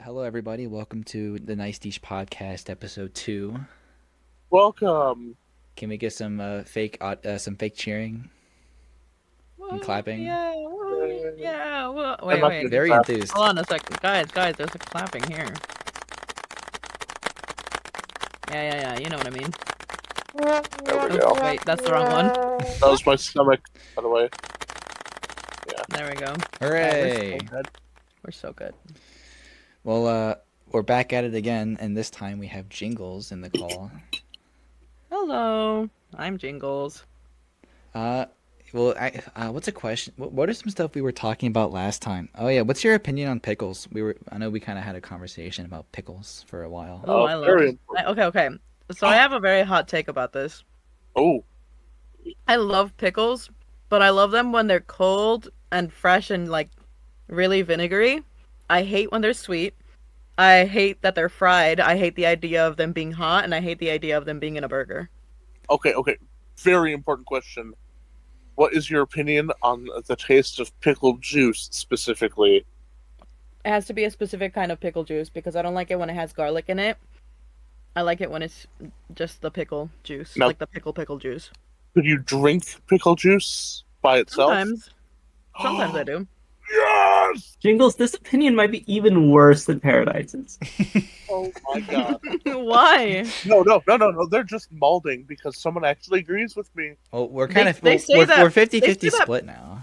Hello, everybody. Welcome to the Nicetysh podcast, episode 2. Welcome. Can we get some fake cheering and Whoa, clapping? yeah, whoa, yeah. Whoa. I'm Wait, not wait. getting Very clapped. enthused. Hold on a second, guys. There's a clapping here. Yeah. You know what I mean. There we Oh, go. wait, that's the wrong one. That was my stomach, by the way. There we go. Hooray! We're so good. Well, we're back at it again, and this time we have Jingles in the call. Hello, I'm Jingles. What's a question? What are some stuff we were talking about last time? Oh yeah, what's your opinion on pickles? I know we kind of had a conversation about pickles for a while. Oh, I love. Very important. Okay. So I have a very hot take about this. Oh, I love pickles, but I love them when they're cold and fresh and like really vinegary. I hate when they're sweet. I hate that they're fried. I hate the idea of them being hot, and I hate the idea of them being in a burger. okay. Very important question. What is your opinion on the taste of pickle juice specifically? It has to be a specific kind of pickle juice because I don't like it when it has garlic in it. I like it when it's just the pickle juice, Now- like the pickle juice. Could you drink pickle juice by itself? Sometimes I do. Yes! Jingles, this opinion might be even worse than Paradise's. Oh my god. Why? No. They're just molding because someone actually agrees with me. Well, we're They- kind of they say we're that- 50-50 they say that- split now.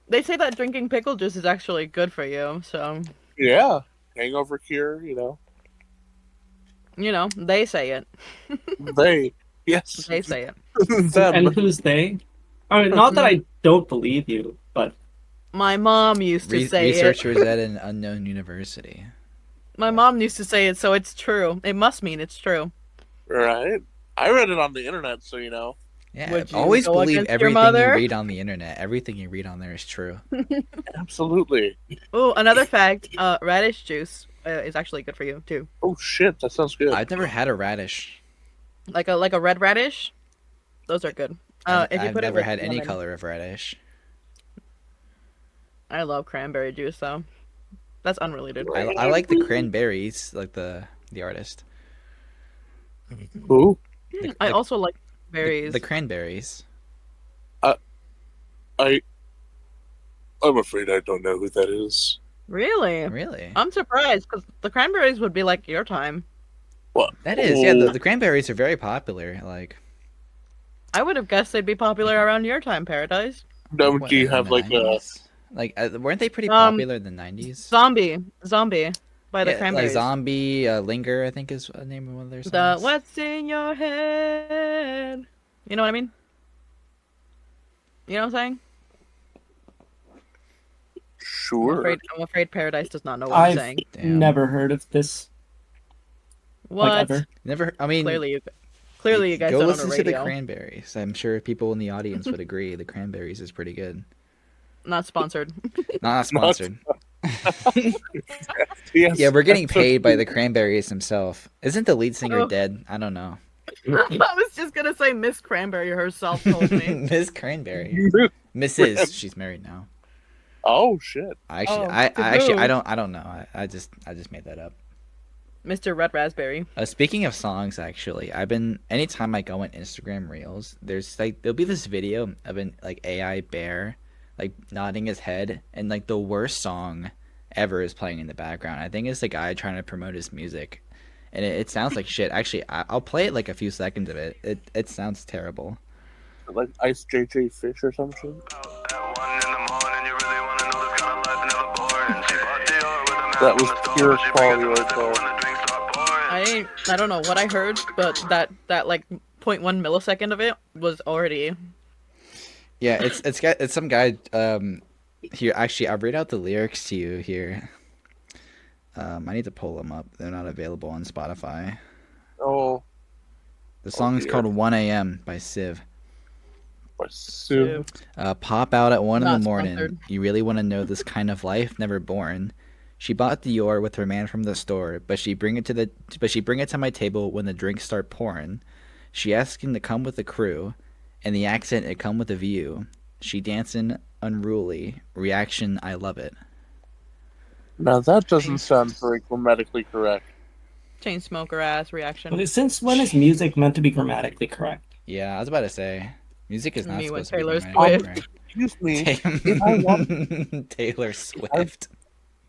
They say that drinking pickle juice is actually good for you, so Yeah. Hangover cure, you know. they say it. They. Yes. They say it. Them. And who's they? I mean, not that I don't believe you, but My mom used to say it. Researchers at an unknown university. My mom used to say it, so it's true. It must mean it's true. Right? I read it on the internet, so you know. Yeah, Would you always go believe against your everything you mother? read on the internet. Everything you read on there is true. Absolutely. Oh, another fact: radish juice is actually good for you too. Oh shit, that sounds good. I've never had a radish. Like a red radish, those are good. If you I've put it never with had any lemon. color of radish. I love cranberry juice though. That's unrelated. I like the cranberries, like the artist. Who? I also like berries. The cranberries. I'm afraid I don't know who that is. Really? Really? I'm surprised because the cranberries would be like your time. What? That is, yeah. The cranberries are very popular. Like, I would have guessed they'd be popular around your time, Paradise. No, what, do you in have the like a 90s? Weren't they pretty popular in the 90s? Zombie by the Yeah, like cranberries. Zombie, Linger, I think is the name of one of their The songs. what's in your head? You know what I mean? You know what I'm saying? sure? I'm afraid Paradise does not know what I'm I've saying. Damn. never heard of this. What? Like ever. Never. I mean, Clearly you guys go don't listen own a to the radio. cranberries. I'm sure people in the audience would agree. The cranberries is pretty good. Not sponsored. Not sponsored. Yes. Yeah, we're getting paid by the cranberries himself. Isn't the lead singer Oh. dead? I don't know. I was just gonna say Miss Cranberry herself told me. Miss Cranberry. Mrs. She's married now. Oh shit. I don't know. I just made that up. Mr. Red Raspberry. Speaking of songs, actually, anytime I go on Instagram Reels, there'll be this video of an like AI bear, like nodding his head, and like the worst song ever is playing in the background. I think it's the guy trying to promote his music, and it sounds like shit. Actually, I'll play it like a few seconds of it. It sounds terrible. Like Ice JJ Fish or something. That was pure quality right there. I don't know what I heard, but that like 0.1 millisecond of it was already. Yeah, it's some guy. Here, actually, I'll read out the lyrics to you here. I need to pull them up. They're not available on Spotify. Oh, The song is dear. called 1 a.m. by Civ. by Sue. Pop out at 1 in the Not morning. sponsored. You really want to know this kind of life? Never born. She bought Dior with her man from the store, but she bring it to my table when the drinks start pouring. She asking to come with the crew, and the accent it come with a view. She dancing unruly. Reaction, I love it. Now that doesn't sound very grammatically correct. Chain smoker ass reaction. But since when is music meant to be grammatically correct? Yeah, I was about to say, music is not Me when supposed to be Taylor grammatically Swift. correct. Excuse me, if I want Taylor Swift.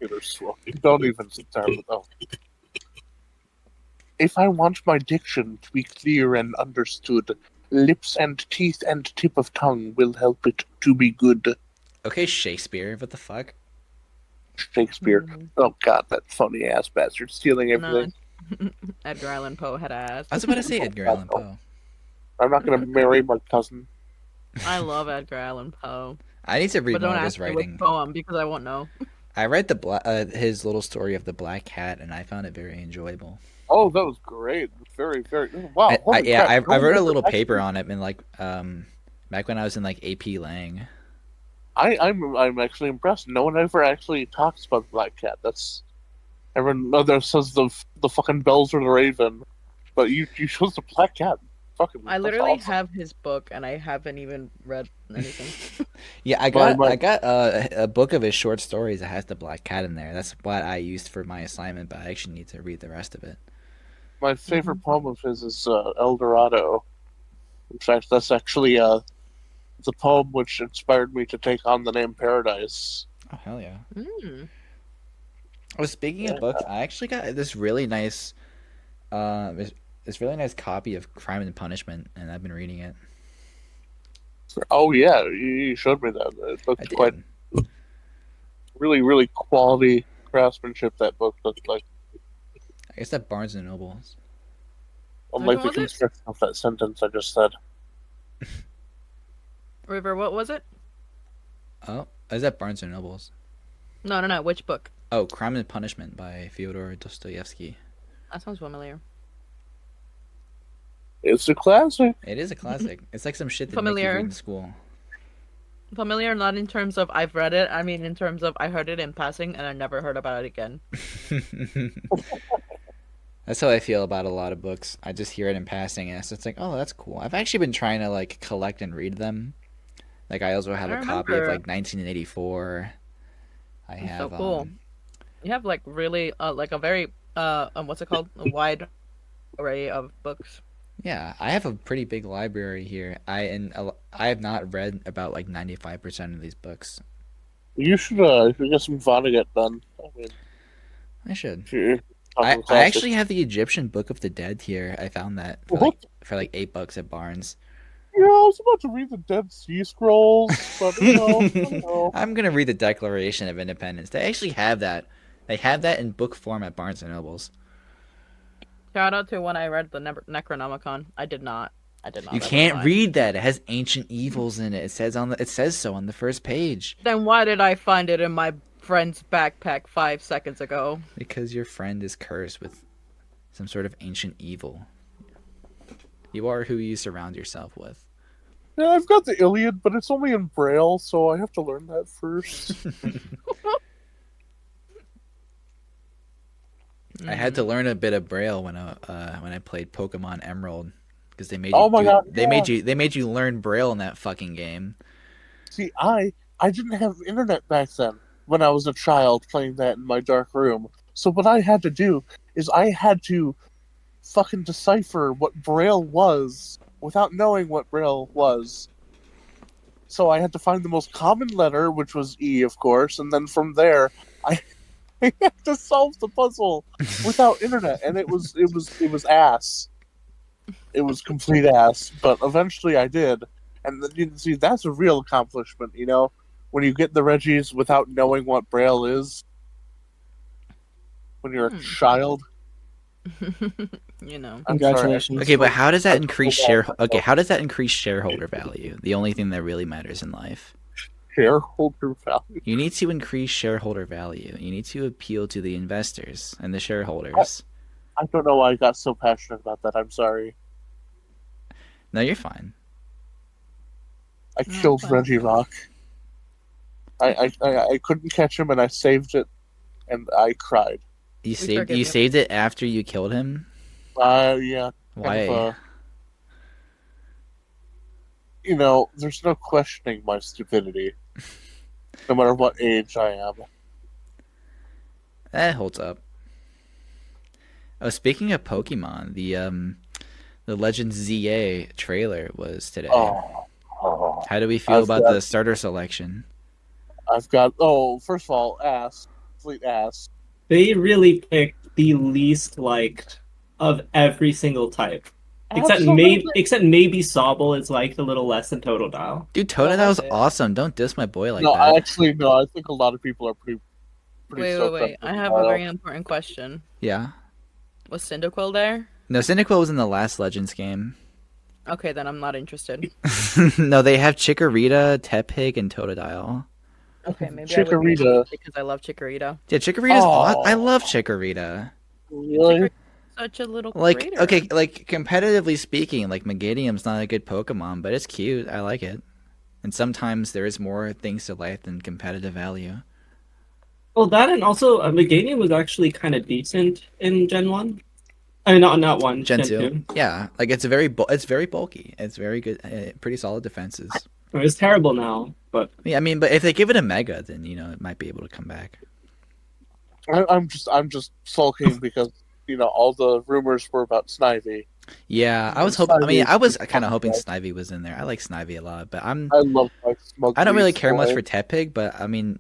Taylor Swift, don't even start with oh. If I want my diction to be clear and understood, lips and teeth and tip of tongue will help it to be good. Okay, Shakespeare. What the fuck? Shakespeare. Oh god, that funny ass bastard stealing everything. No. Edgar Allan Poe had ass. I was about to say Edgar Allan Poe. I'm not gonna marry my cousin. I love Edgar Allan Poe. I need to read But more don't of his ask me writing. which poem because I won't know. I read his little story of the black cat, and I found it very enjoyable. Oh, that was great. Very, very wow. Holy Yeah, crap. I wrote a little paper on it in like back when I was in like AP Lang. I'm actually impressed. No one ever actually talks about the Black Cat. That's everyone other says the fucking bells or the raven, but you chose the Black Cat. Fucking. I that's literally awesome. have his book and I haven't even read anything. Yeah, I got a book of his short stories that has the black cat in there. That's what I used for my assignment, but I actually need to read the rest of it. My favorite poem of his is El Dorado. In fact, that's actually the poem which inspired me to take on the name Paradise. Oh hell yeah! Mm. Oh, speaking of books, I actually got this really nice, this really nice copy of Crime and Punishment, and I've been reading it. Oh yeah, you showed me that. It I looked did. quite really, really quality craftsmanship. That book looked like. I guess that Barnes and Nobles. Unlike Which the one was it? construction of that sentence I just said. River, what was it? Oh, is that Barnes and Nobles? No. Which book? Oh, Crime and Punishment by Fyodor Dostoevsky. That sounds familiar. It's a classic. It is a classic. It's like some shit that make you Familiar. read in school. Familiar, not in terms of I've read it. I mean, in terms of I heard it in passing and I never heard about it again. That's how I feel about a lot of books. I just hear it in passing, and it's like, oh, that's cool. I've actually been trying to like collect and read them. Like I also have I a copy of remember. like 1984. I It's have so cool. You have like really like a very what's it called? A wide array of books. yeah, I have a pretty big library here. I have not read about like 95% of these books. You should get some Vonnegut done. I mean, I should. if you're I talking classics. actually have the Egyptian Book of the Dead here. I found that What? for like $8 at Barnes. Yeah, I was about to read the Dead Sea Scrolls, but I don't know. I'm gonna read the Declaration of Independence. They actually have that. They have that in book form at Barnes and Nobles. Shout out to when I read the Necronomicon. I did not. You can't read that. It has ancient evils in it. It says so on the first page. Then why did I find it in my friend's backpack 5 seconds ago? Because your friend is cursed with some sort of ancient evil. You are who you surround yourself with. Yeah, I've got the Iliad, but it's only in Braille, so I have to learn that first. I had to learn a bit of Braille when I played Pokemon Emerald because they made Oh my God, they made you learn Braille in that fucking game. See, I didn't have internet back then when I was a child playing that in my dark room. So what I had to do is I had to fucking decipher what Braille was without knowing what Braille was. So I had to find the most common letter, which was E, of course, and then from there I had to solve the puzzle without internet, and it was ass. It was complete ass, but eventually I did. And then, you see, that's a real accomplishment, you know? When you get the Reggies without knowing what Braille is. When you're a child. You know. I'm sorry. Congratulations. Okay, but how does that increase how does that increase shareholder value? The only thing that really matters in life. Shareholder value. You need to increase shareholder value. You need to appeal to the investors and the shareholders. I don't know why I got so passionate about that. I'm sorry. No, you're fine. I killed fine. Reggie Rock. I couldn't catch him, and I saved it, and I cried. You forgive you. saved it after you killed him? Yeah. Why? Kind of, you know, there's no questioning my stupidity, no matter what age I am. That holds up. Oh, speaking of Pokemon, the Legends ZA trailer was today. How do we feel about the starter selection? I've got. Oh, first of all, ass, complete ass. They really picked the least liked of every single type. Absolutely. Except maybe Sobble is liked a little less than Totodile. Dude, Totodile's awesome. Don't diss my boy like No, that. I think a lot of people are pretty Wait. I have a very important question. Yeah. Was Cyndaquil there? No, Cyndaquil was in the last Legends game. Okay, then I'm not interested. No, they have Chikorita, Tepig, and Totodile. Okay, maybe Chikorita. I would because I love Chikorita. Yeah, Chikorita's awesome. I love Chikorita. Really? Such a little Like, crater. okay, like competitively speaking, like Meganium's not a good Pokemon, but it's cute. I like it. And sometimes there is more things to life than competitive value. Well, that and also Meganium was actually kind of decent in Gen 1. I mean, not 1, Gen Gen 2. 2. Yeah, like it's very bulky. It's very good, pretty solid defenses. It's terrible now, but Yeah, I mean, but if they give it a Mega, then it might be able to come back. I'm just sulking because all the rumors were about Snivy. Yeah, I was hoping. I mean, I was kind of hoping Snivy was in there. I like Snivy a lot, but I love like Smug. I don't really care much for Tepig, but I mean,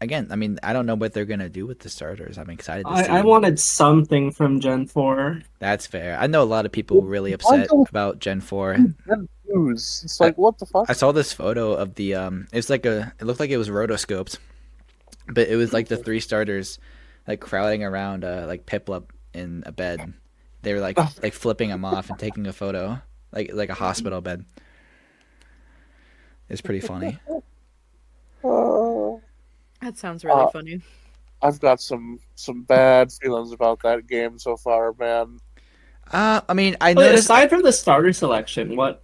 again, I don't know what they're gonna do with the starters. I'm excited to see. I wanted something from Gen 4. That's fair. I know a lot of people were really upset about Gen 4. It's like, what the fuck? I saw this photo of the it looked like it was rotoscoped, but it was like the 3 starters like crowding around like Piplup in a bed. They were like flipping him off and taking a photo like a hospital bed. It's pretty funny. That sounds really funny. I've got some bad feelings about that game so far, man. I mean, I noticed aside from the starter selection, what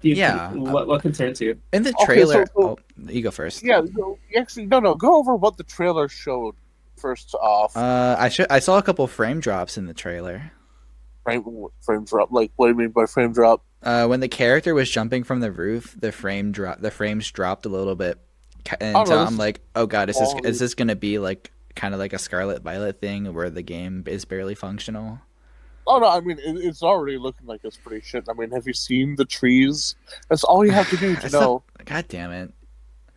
do you Yeah. what concerns you? in the Okay, trailer. so- You go first. Yeah, no. Go over what the trailer showed first off. I saw a couple frame drops in the trailer. Frame drop. Like, what do you mean by frame drop? When the character was jumping from the roof, the frames dropped a little bit, and Oh, no, so this I'm is like, oh god, is quality. this gonna be like kind of like a Scarlet Violet thing where the game is barely functional? Oh no, I mean it's already looking like it's pretty shit. I mean, have you seen the trees? That's all you have to do to It's know. God damn it!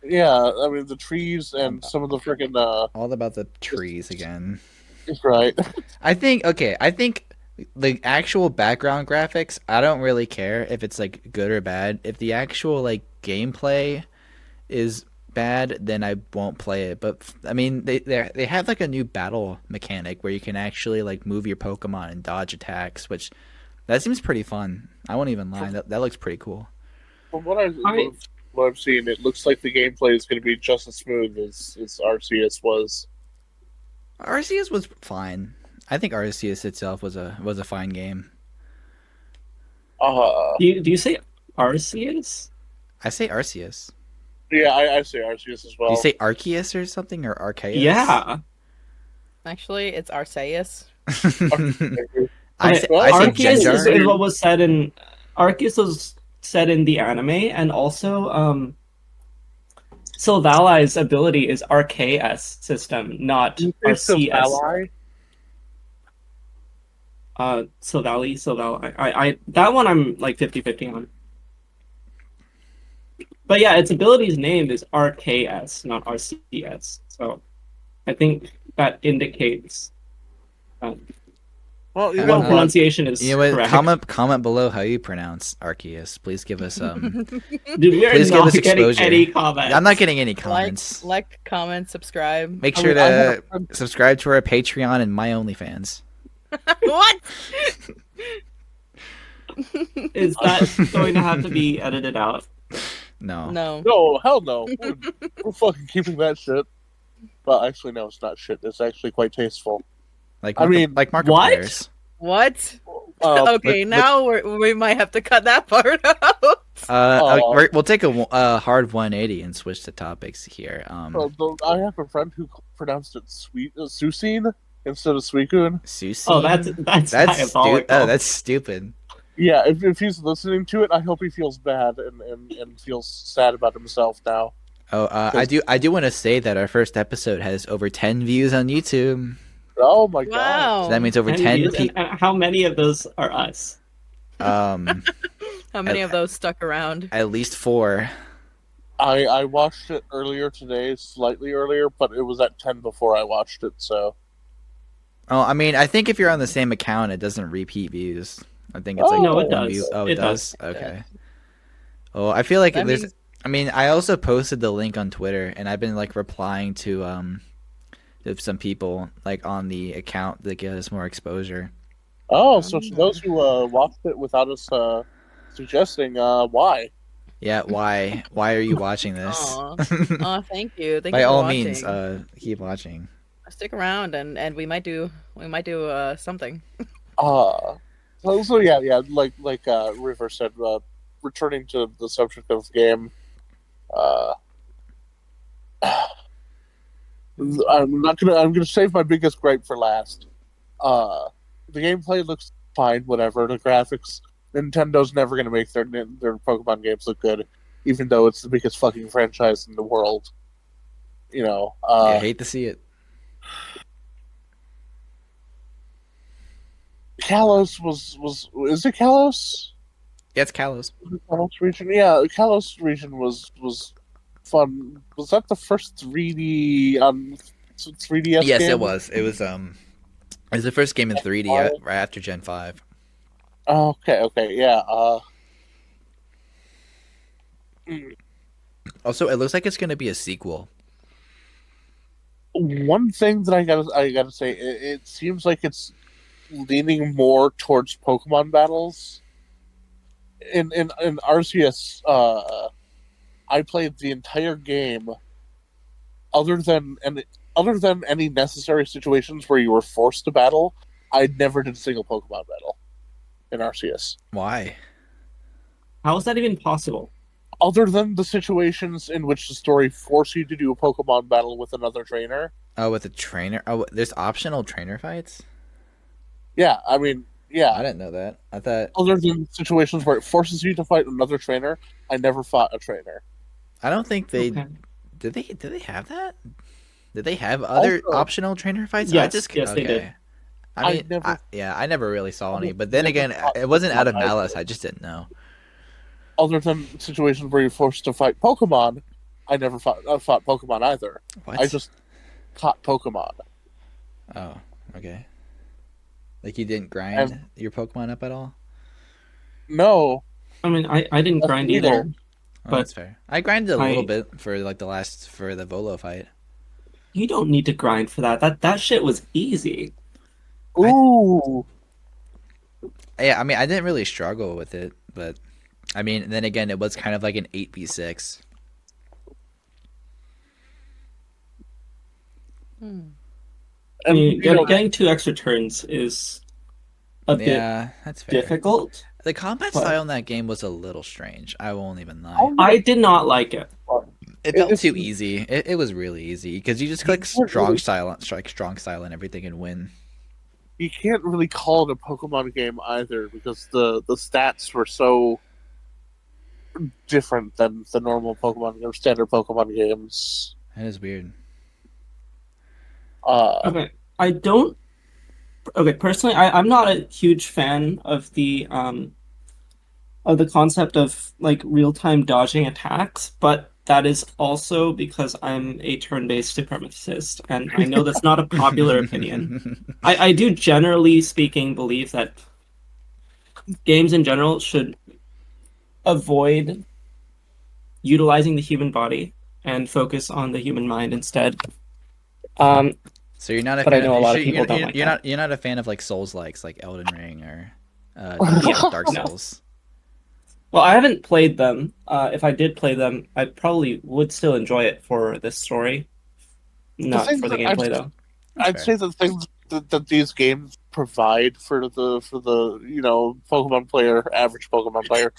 Yeah, I mean the trees and some of the freaking All about the trees again. right. I think the actual background graphics, I don't really care if it's like good or bad. If the actual like gameplay is bad, then I won't play it. But I mean, they have like a new battle mechanic where you can actually like move your Pokemon and dodge attacks, which that seems pretty fun. I won't even lie. That looks pretty cool. From what I've seen, it looks like the gameplay is going to be just as smooth as Arceus was. Arceus was fine. I think Arceus itself was a fine game. Do you say Arceus? I say Arceus. Yeah, I say Arceus as well. Do you say Arceus or something or Arceus? Yeah. Actually, it's Arceus. I say Arceus Gengar. is what was said in Arceus was said in the anime, and also Silvali's ability is RKS system, not RCS. Silvally. I that one I'm like 50-50 on. But yeah, its ability's name is RKS, not RCS. So I think that indicates Well, one pronunciation is correct. Comment below how you pronounce Arceus. Please give us Dude, we are please give not us getting exposure. any comments. I'm not getting any comments. Like, comment, subscribe. Make sure to subscribe to our Patreon and my OnlyFans. What? Is that going to have to be edited out? No. No, hell no. We're fucking keeping that shit. Well, actually, no, it's not shit. It's actually quite tasteful. Like what? What? Uh, Okay, now we might have to cut that part out. We'll take a hard 180 and switch the topics here. I have a friend who pronounced it Susine instead of Suicune. Susie. Oh, that's diabolical. That's stupid. Yeah, if he's listening to it, I hope he feels bad and feels sad about himself now. Oh, I do want to say that our first episode has over 10 views on YouTube. Oh my god! So that Wow. means over 10 10 views, and people. how many of those are us? Um, How many at, of those stuck around? at least 4. I watched it earlier today, slightly earlier, but it was at 10 before I watched it. So Oh, I mean, I think if you're on the same account, it doesn't repeat views. I think it's like No, it oh, one view. does. Oh, it It does. does. Okay. Oh, I feel like That there's. means I mean, I also posted the link on Twitter, and I've been like replying to some people like on the account that get us more exposure. oh, so to those who watched it without us suggesting, why? Yeah, why? Why are you watching this? Aw. Aw, thank you. Thank By you for all watching. means, keep watching. Stick around and we might do something. So yeah, like River said, returning to the subject of the game, uh, I'm gonna save my biggest gripe for last. The gameplay looks fine, whatever. The graphics, Nintendo's never gonna make their Pokemon games look good, even though it's the biggest fucking franchise in the world. You know, I hate to see it. Kalos is it Kalos? Yeah, it's Kalos. Kalos region, yeah, Kalos region was fun. Was that the first 3D 3DS Yes, game? it was. It was the first game in 3D right after Gen 5. Okay, yeah. Also, it looks like it's going to be a sequel. One thing that I gotta say, it seems like it's leaning more towards Pokemon battles. In Arceus, I played the entire game, other than any necessary situations where you were forced to battle. I never did a single Pokemon battle in Arceus. Why? How is that even possible? Other than the situations in which the story forced you to do a Pokemon battle with another trainer. Oh, with a trainer? Oh, there's optional trainer fights? Yeah, I mean, yeah. I didn't know that. I thought... Other than situations where it forces you to fight another trainer, I never fought a trainer. I don't think they... Okay. Did they have that? Did they have other Also- optional trainer fights? Yes, yes, they did. I mean, I never really saw any. But then again, it wasn't out of malice. I just didn't know. Other than situations where you're forced to fight Pokemon, I never fought Pokemon either. What? I just caught Pokemon. Oh, okay. Like you didn't grind your Pokemon up at all? No, I mean, I didn't That's grind illegal. either. Oh, But that's fair. I grinded a little I- bit for like for the Volo fight. You don't need to grind for that. That shit was easy. ooh, Yeah, I mean, I didn't really struggle with it, but I mean, then again, it was kind of like an 8v6. I mean, you know, getting 2 extra turns is a bit Yeah, that's fair. difficult. The combat But- style in that game was a little strange. I won't even lie. Oh, I did not like it. It felt it's- too easy. It was really easy because you just click strong style, strong style, and everything and win. you can't really call it a Pokemon game either because the stats were so different than the normal Pokemon or standard Pokemon games. That is weird. Okay, I don't. Okay, personally, I'm not a huge fan of the concept of like real-time dodging attacks, but that is also because I'm a turn-based supremacist, and I know that's not a popular opinion. I do, generally speaking, believe that games in general should avoid utilizing the human body and focus on the human mind instead. So you're not a But I fan. know a lot of you're- people don't like you're that. not. You're not a fan of like Souls likes like Elden Ring or Dark No. Souls. Well, I haven't played them. If I did play them, I probably would still enjoy it for this story, not thing for the that I've- gameplay though. I'd fair. say the things that these games provide for the Pokemon player, average Pokemon player,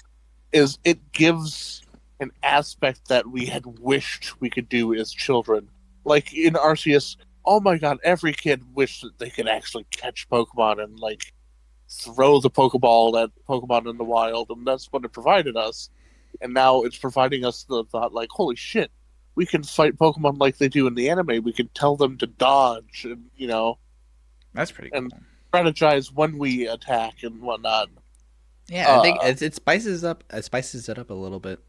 is it gives an aspect that we had wished we could do as children. Like in Arceus, oh my god, every kid wished that they could actually catch Pokemon and like throw the Pokeball at Pokemon in the wild, and that's what it provided us. And now it's providing us the thought, like, holy shit, we can fight Pokemon like they do in the anime. We can tell them to dodge and That's pretty cool. and strategize when we attack and whatnot. Yeah, I think it spices it up a little bit.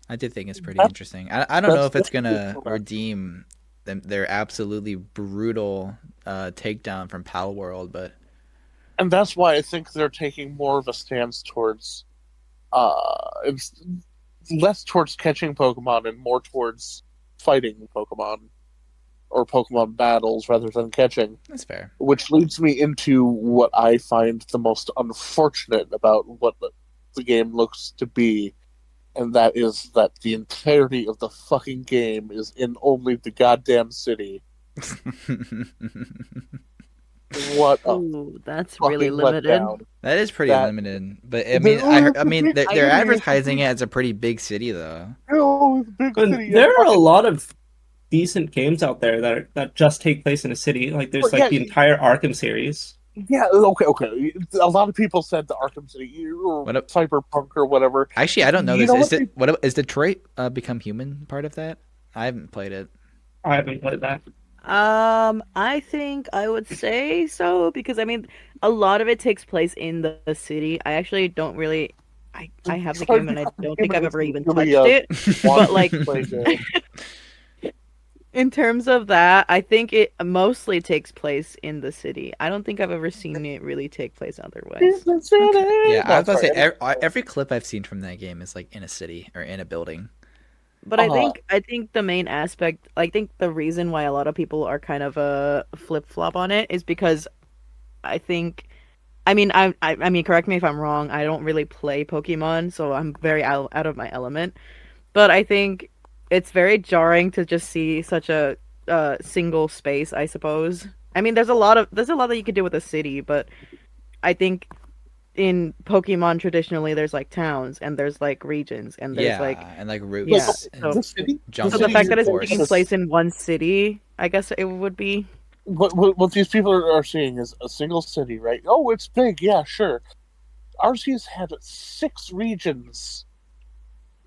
I did think it's pretty interesting. I don't know if it's gonna redeem their absolutely brutal takedown from Pal World, but And that's why I think they're taking more of a stance towards it's less towards catching Pokemon and more towards fighting Pokemon or Pokemon battles rather than catching. that's fair. Which leads me into what I find the most unfortunate about what the game looks to be, and that is that the entirety of the fucking game is in only the goddamn city. What a Ooh, that's really fucking limited. letdown. That is pretty That- limited, but I mean, they're agree. advertising it as a pretty big city, though. Oh, it's a big But city. there are a lot of decent games out there that just take place in a city. Like there's Well, like yeah, the entire Arkham series. Yeah, okay. A lot of people said the Arkham City or What Cyberpunk or whatever. Actually, I don't know You this. know Is what it what is Detroit Become Human part of that? I haven't played it. I haven't played that. I think I would say so because I mean, a lot of it takes place in the city. I actually don't really. I have the game and I don't think I've ever even touched it. But like, in terms of that, I think it mostly takes place in the city. I don't think I've ever seen it really take place otherwise. Yeah, I was That's about to say right. every clip I've seen from that game is like in a city or in a building. But I think the main aspect, I think the reason why a lot of people are kind of a flip flop on it is because I think, I mean, I mean, correct me if I'm wrong. I don't really play Pokemon, so I'm very out of my element. But I think it's very jarring to just see such a single space, I suppose. I mean, there's a lot that you could do with a city, but I think in Pokemon traditionally there's like towns and there's like regions and there's like and like routes yeah. and The city. So jungles the fact that and it's taking forests. place in one city, I guess it would be. What these people are seeing is a single city, right? Oh, it's big. Yeah, sure. Arceus had 6 regions,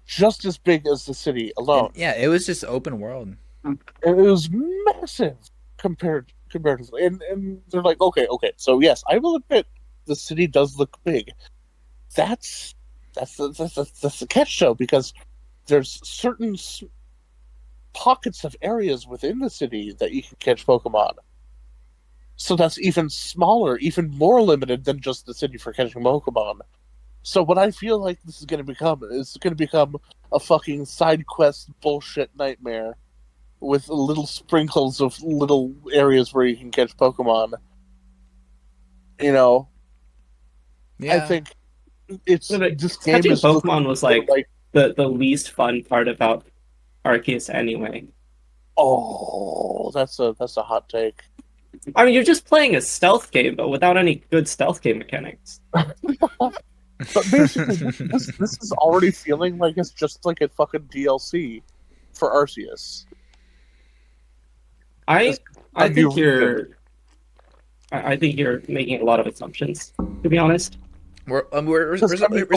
just as big as the city alone. And, yeah, it was just open world. And it was massive comparatively. And they're like, okay. So yes, I will admit the city does look big. That's the catch though, because there's certain pockets of areas within the city that you can catch Pokemon. So that's even smaller, even more limited than just the city for catching Pokemon. So what I feel like this is going to become a fucking side quest bullshit nightmare with little sprinkles of little areas where you can catch Pokemon. Yeah. I think it's this game Catching is Pokemon was like the least fun part about Arceus anyway. oh, that's a hot take. I mean, you're just playing a stealth game, but without any good stealth game mechanics. But basically, this is already feeling like it's just like a fucking DLC for Arceus. I I'd think be really I think you're making a lot of assumptions, to be honest. We're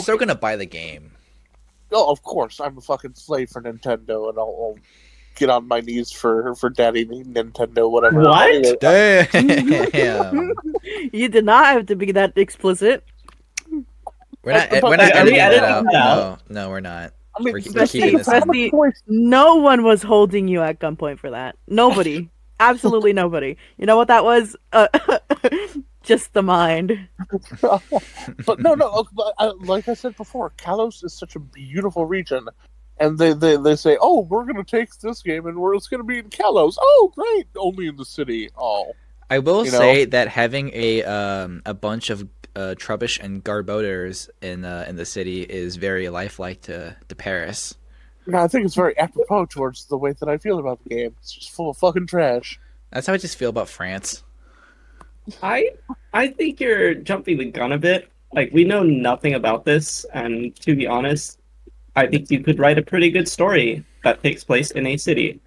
still gonna buy the game. Oh, of course, I'm a fucking slave for Nintendo, and I'll get on my knees for Daddy Nintendo, whatever. What? Anyway, Damn. You did not have to be that explicit. We're not But- we're not Are we editing that editing out. that No, we're not. I mean, We're Especially- keeping this in. especially- No one was holding you at gunpoint for that. Nobody. Absolutely nobody. You know what that was? Just the mind. But no. Like I said before, Kalos is such a beautiful region, and they say, "Oh, we're gonna take this game, and it's gonna be in Kalos." Oh, great! Only in the city. Oh, I will You know? say that having a bunch of Trubbish and Garbodors in the city is very lifelike to Paris. no, I think it's very apropos towards the way that I feel about the game. It's just full of fucking trash. That's how I just feel about France. I think you're jumping the gun a bit. Like, we know nothing about this, and to be honest, I think you could write a pretty good story that takes place in a city.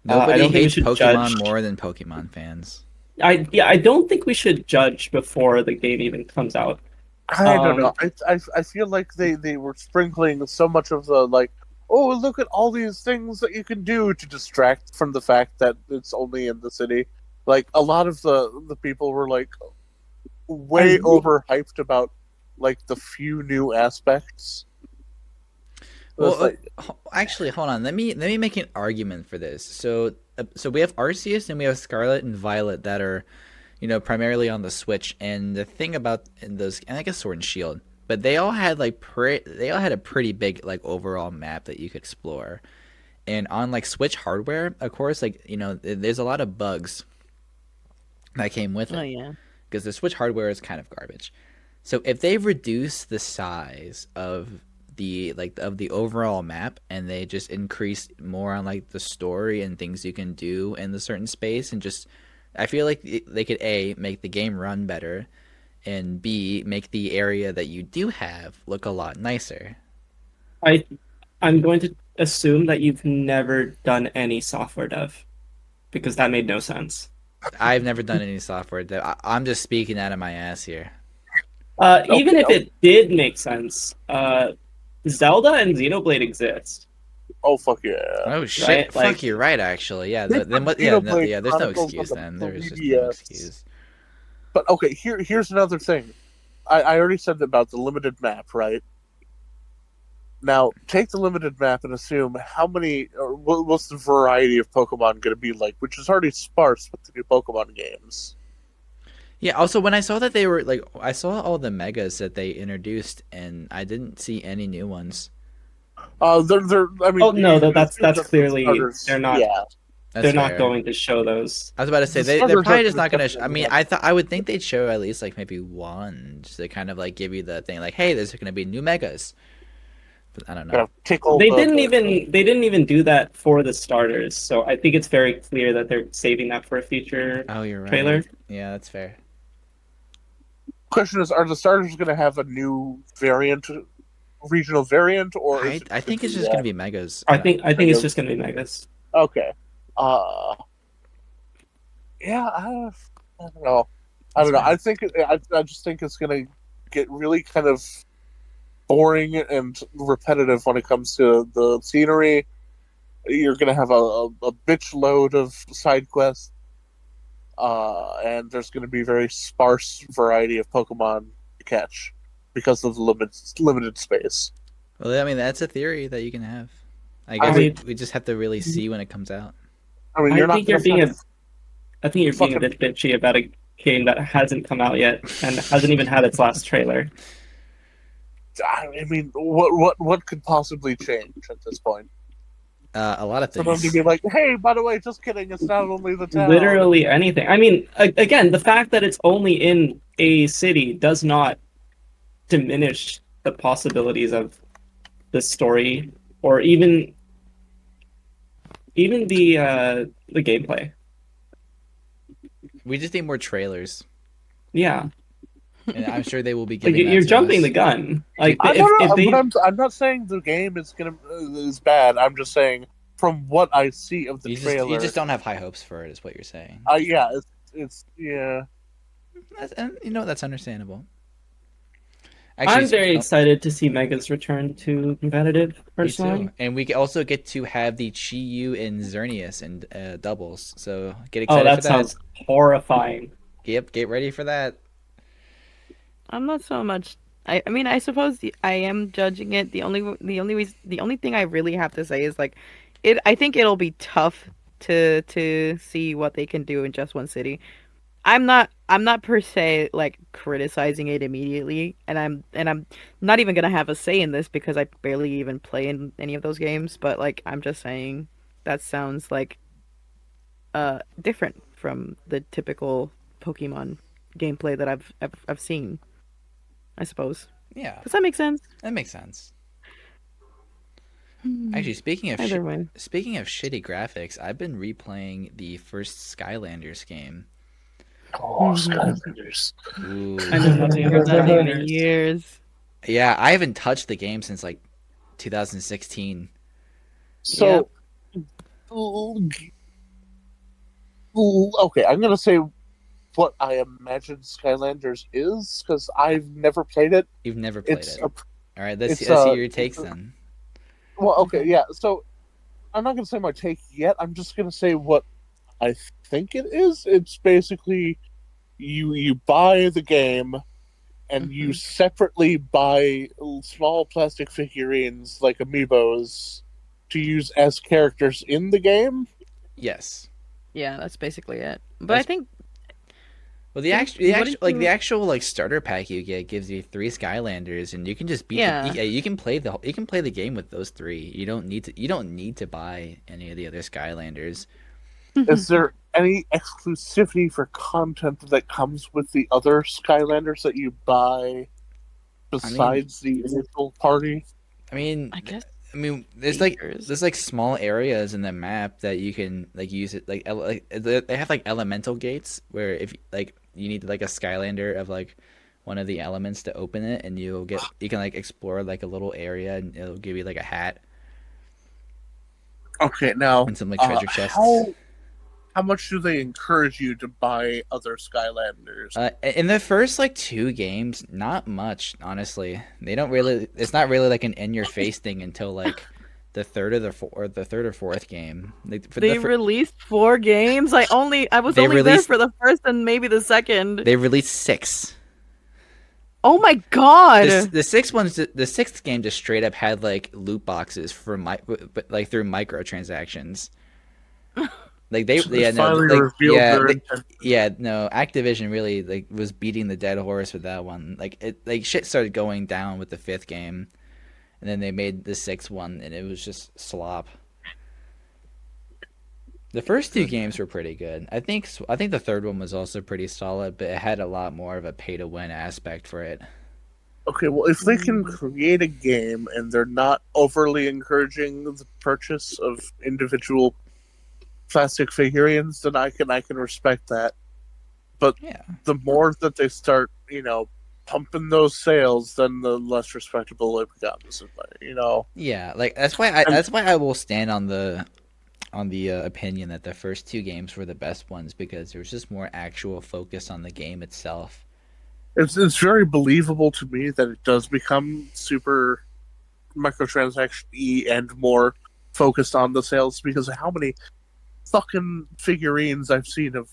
I Nobody don't think we hates should Pokemon judge. more than Pokemon fans. I don't think we should judge before the game even comes out. I don't know. I feel like they were sprinkling so much of the like, oh, look at all these things that you can do to distract from the fact that it's only in the city. Like a lot of the people were like way overhyped about like the few new aspects. Well, actually, hold on. Let me make an argument for this. So we have Arceus and we have Scarlet and Violet that are, primarily on the Switch. And the thing about those, and I guess Sword and Shield, but they all had they all had a pretty big like overall map that you could explore. And on like Switch hardware, of course, like there's a lot of bugs that came with it. Oh yeah. Because the Switch hardware is kind of garbage. So if they reduce the size of the overall map and they just increase more on like the story and things you can do in the certain space, and just I feel like they could A, make the game run better, and B, make the area that you do have look a lot nicer. I'm going to assume that you've never done any software dev, because that made no sense. I've never done any software I'm just speaking out of my ass here. Even if it did make sense, Zelda and Xenoblade exist. Oh fuck yeah! Oh shit! Right? Fuck, Like, you're right. Actually, yeah. Then what? Yeah, yeah. There's no excuse then. There is just no excuse. But okay, here's another thing. I already said about the limited map, right? Now take the limited map and assume how many, or what's the variety of Pokemon going to be like, which is already sparse with the new Pokemon games. Yeah. Also, when I saw that they were like, I saw all the megas that they introduced, and I didn't see any new ones. They're. I mean, oh no, that's clearly starters. They're not. Yeah, they're not going to show those. I was about to say they're probably just not going to. I mean, I would think they'd show at least like maybe one, just to kind of like give you the thing, like, hey, there's going to be new megas. But I don't know. They didn't even do that for the starters, so I think it's very clear that they're saving that for a future you're right. trailer. Yeah, that's fair. Question is, are the starters going to have a new variant? Regional variant, or I think it's just going to be megas. I think it's just going to be megas. Okay. Yeah, I don't know. I don't know. I think I just think it's going to get really kind of boring and repetitive when it comes to the scenery. You're going to have a bitch load of side quests, and there's going to be very sparse variety of Pokemon to catch, because of the limited space. Well, I mean, that's a theory that you can have. I guess we just have to really see when it comes out. I mean, I think you're being a bit bitchy about a game that hasn't come out yet and hasn't even had its last trailer. I mean, what could possibly change at this point? A lot of things. Someone could be like, "Hey, by the way, just kidding. It's not only the town." Literally anything. I mean, again, the fact that it's only in a city does not diminish the possibilities of the story, or even the gameplay. We just need more trailers. Yeah, and I'm sure they will be giving. You're jumping the gun. Like, I'm not saying the game is bad. I'm just saying from what I see of the trailer, you just don't have high hopes for it, is what you're saying. Yeah, it's yeah. That's understandable. Actually, I'm very excited to see Megas return to competitive, personally. Me too. And we also get to have the Chi-Yu and Xerneas in doubles, so get excited for that. Oh, that sounds horrifying. Yep, get ready for that. I'm not so much. I mean, I suppose I am judging it. The only thing I really have to say is, like, I think it'll be tough to see what they can do in just one city. I'm not per se like criticizing it immediately, and I'm not even gonna have a say in this because I barely even play in any of those games. But like, I'm just saying that sounds like different from the typical Pokemon gameplay that I've seen, I suppose. Yeah. Does that make sense? That makes sense. Actually, speaking of shitty graphics, I've been replaying the first Skylanders game. Oh, Skylanders! Ooh. I know nothing about that in years. Yeah, I haven't touched the game since like 2016. So, okay, I'm gonna say what I imagine Skylanders is, because I've never played it. You've never played it. All right, let's see your takes then. Well, okay, Okay. yeah. So I'm not gonna say my take yet. I'm just gonna say what I think it is. It's basically you buy the game and you Hmm. separately buy small plastic figurines like amiibos to use as characters in the game. Yes. Yeah, that's basically it. But I That's think well, didn't wouldn't the you? actual like starter pack you get gives you three Skylanders, and you can just beat Yeah. you can play the game with those three. You don't need to buy any of the other Skylanders. Is there any exclusivity for content that comes with the other Skylanders that you buy I mean, besides the initial party? I mean, I guess there's figures. like small areas in the map that you can like use it like they have like elemental gates where if like you need like a Skylander of like one of the elements to open it, and you can like explore like a little area, and it'll give you like a hat Okay, now and some like treasure chests. how much do they encourage you to buy other Skylanders? In the first like two games, not much, honestly. They don't really. It's not really like an in-your-face thing until like the third or fourth game. Like, for the They released 4 games. I was they only there released for the first and maybe the second. they released six. Oh my god. The sixth game just straight up had like loot boxes for but like through microtransactions. Like So they finally revealed their intent. yeah, no, Activision really like was beating the dead horse with that one. Like it like shit started going down with the fifth game, and then they made the sixth one, and it was just slop. The first two games were pretty good. I think the third one was also pretty solid, but it had a lot more of a pay to win aspect for it. Okay, well, if they can create a game and they're not overly encouraging the purchase of individual plastic figurines, then I can respect that. But Yeah. the more that they start, pumping those sales, then the less respectable it becomes. Yeah, like And that's why I will stand on the opinion that the first two games were the best ones because there was just more actual focus on the game itself. it's very believable to me that it does become super microtransaction y and more focused on the sales because of how many fucking figurines I've seen of,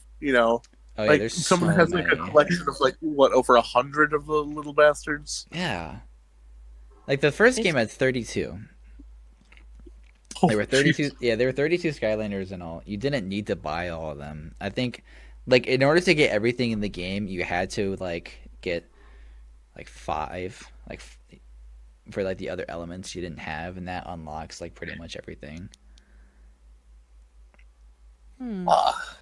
Oh yeah, like there's someone so has like a many. collection of like what over 100 of the little bastards. Yeah. Like the first It's game had 32. Oh, There were 32. jeez. Yeah, there were 32 Skylanders in all. You didn't need to buy all of them. I think like in order to get everything in the game, you had to like get like 5 for like the other elements you didn't have, and that unlocks like pretty much everything. hmm. Ah,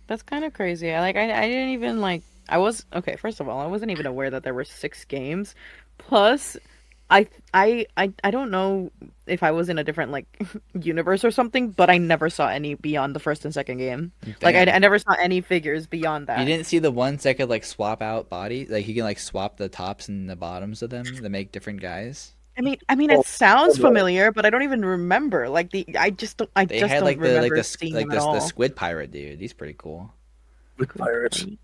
That's kind of crazy. I didn't even like I was okay, first of all, I wasn't even aware that there were 6 games. Plus I don't know if I was in a different like universe or something, but I never saw any beyond the first and second game. Like Damn. I never saw any figures beyond You that. didn't see the ones that could like swap out body, like you can like swap the tops and the bottoms of them to make different guys. I mean oh, it sounds oh, familiar, but I don't even remember. Like I They just had don't like remember seeing them at the all. squid pirate dude. He's pretty cool. with Good pirates. point.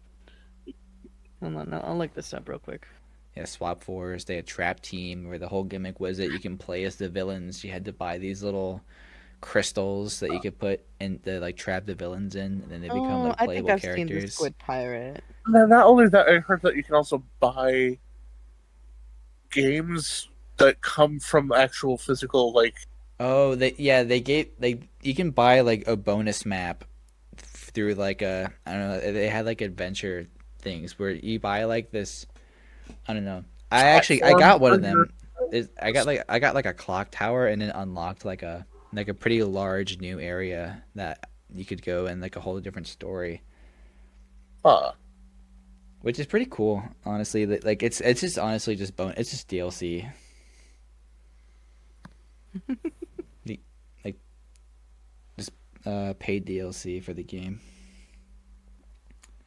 Hold on, I'll look this up real quick. Yeah, Swap Force. They had Trap Team, where the whole gimmick was that you can play as the villains. You had to buy these little crystals that you could put in to like trap the villains in, and then they become Oh, like I think playable I've seen the characters. Squid Pirate. Now, not only that, I heard that you can also buy games that come from actual physical, like, Oh, they gave like you can buy like a bonus map through like a I don't know. They had like adventure things where you buy like this. I don't know. I platforms got one for of your. them. I got like a clock tower, and then unlocked like a pretty large new area that you could go in like a whole different story, Huh. which is pretty cool. Honestly, like it's just honestly just it's just DLC. The like just paid DLC for the game.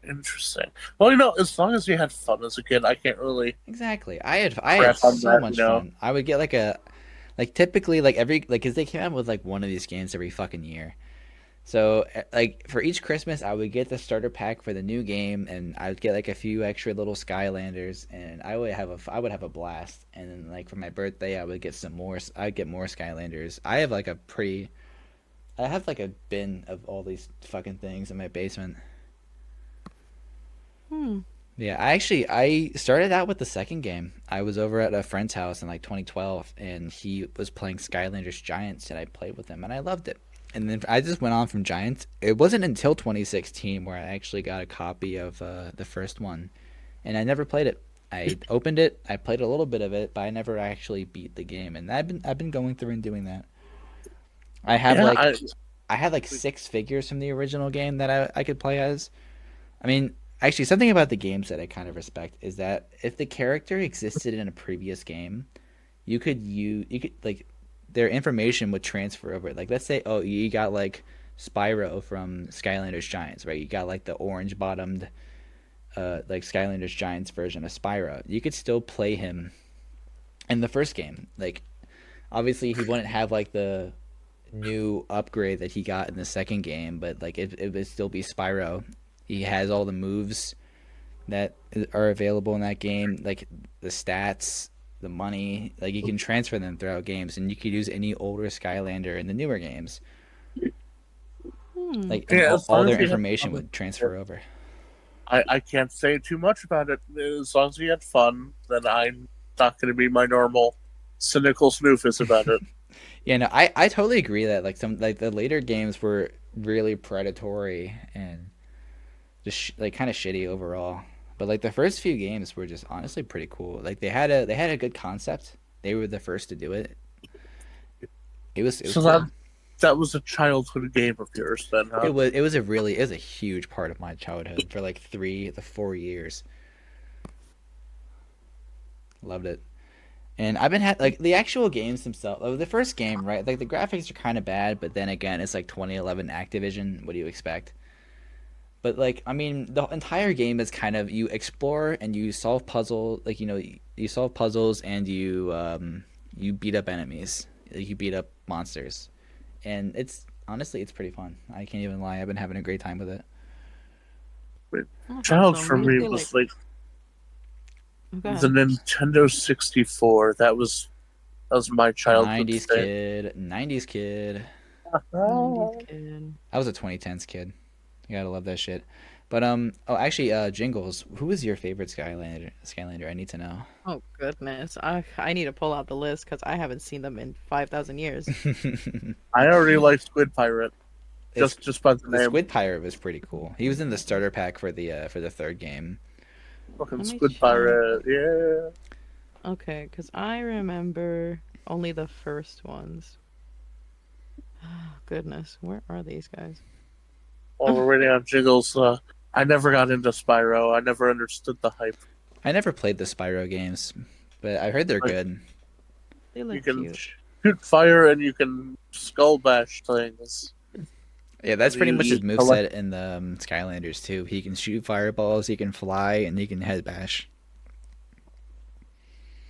Interesting. Well, as long as you had fun as a kid, I can't really Exactly. I had crap on so that, much fun. I would get like typically like every like because they came out with like one of these games every fucking year. So like for each Christmas, I would get the starter pack for the new game, and I would get like a few extra little Skylanders, and I would have a blast. And then like for my birthday, I would get some more. I'd get more Skylanders. I have like a bin of all these fucking things in my basement. Hmm. Yeah, I started out with the second game. I was over at a friend's house in like 2012, and he was playing Skylanders Giants, and I played with him, and I loved it. And then I just went on from Giants. It wasn't until 2016 where I actually got a copy of the first one, and I never played it. I opened it, I played a little bit of it, but I never actually beat the game. And I've been going through and doing that. I have Yeah, like I had like six figures from the original game that I could play as. I mean, actually, something about the games that I kind of respect is that if the character existed in a previous game, you could like their information would transfer over. Like, let's say, oh, you got like Spyro from Skylanders Giants, right? You got like the orange bottomed, like Skylanders Giants version of Spyro. You could still play him in the first game. Like, obviously, he wouldn't have like the new upgrade that he got in the second game, but like it would still be Spyro. He has all the moves that are available in that game, like the stats, the money. Like you can transfer them throughout games, and you could use any older Skylander in the newer games. Hmm. Like, and yeah. As all long their as you had information fun, would transfer over. I can't say too much about it. As long as you had fun, then I'm not going to be my normal cynical snoofus about it. Yeah, no, I totally agree that like some like the later games were really predatory and just like kind of shitty overall. But like the first few games were just honestly pretty cool. Like they had a good concept. They were the first to do it. It was So cool. that was a childhood game of yours, then, huh? It was a huge part of my childhood for like 3 to 4 years. Loved it. And I've been like the actual games themselves. Like, the first game, right? Like the graphics are kind of bad, but then again, it's like 2011 Activision. What do you expect? But like, I mean, the entire game is kind of you explore and you solve puzzle. Like, you solve puzzles and you beat up enemies. Like, you beat up monsters, and it's honestly it's pretty fun. I can't even lie. I've been having a great time with it. But That's child awesome. for We me feel like was like go the ahead. Nintendo 64. That was my childhood 90s thing. kid, 90s kid. 90s kid. I was a 2010s kid. You gotta love that shit. But oh, actually, Jingles, who is your favorite Skylander? Skylander, I need to know. Oh goodness, I need to pull out the list because I haven't seen them in 5,000 years. I already like Squid Pirate It's, just by the the name. Squid Pirate was pretty cool. He was in the starter pack for the third game. Fucking Let me Squid check. Pirate, yeah. Okay, because I remember only the first ones. Goodness, where are these guys? While we're waiting on Jiggles, I never got into Spyro. I never understood the hype. I never played the Spyro games, but I heard they're Like, good. They you look can cute. shoot fire and you can skull bash things. Yeah, that's pretty much his You collect. moveset in the Skylanders too. He can shoot fireballs, he can fly, and he can head bash.